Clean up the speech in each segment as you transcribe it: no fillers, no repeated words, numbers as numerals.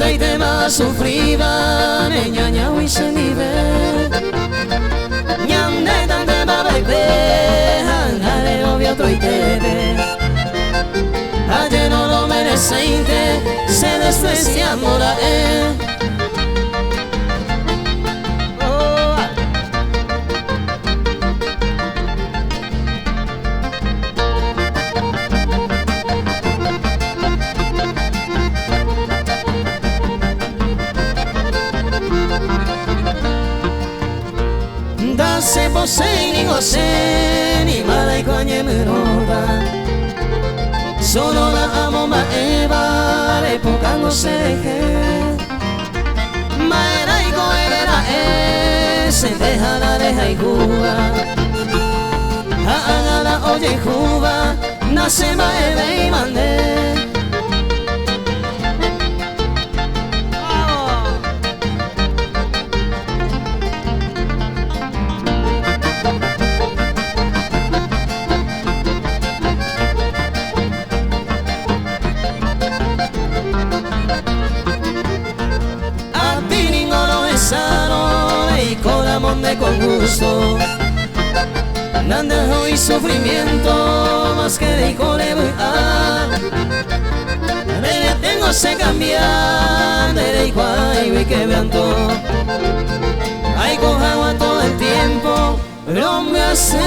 traite más sufrida, niña ñawi se vive. Ñande tante babaite, hangare obvio troitebe. Ayer no lo mereceite, se desprecia mora Se posee ni goce ni mala y coñe meroda. Solo la amo ma eva, época no se deje. Maera y coera se deja la deja y juba. Haga la oye y juba, nace maeve y mandé. Con gusto, nada y sufrimiento más que de cole me tengo se cambiar de y que veanto hay coja todo el tiempo pero me hace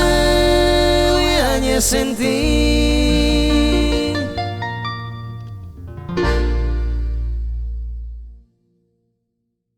sentir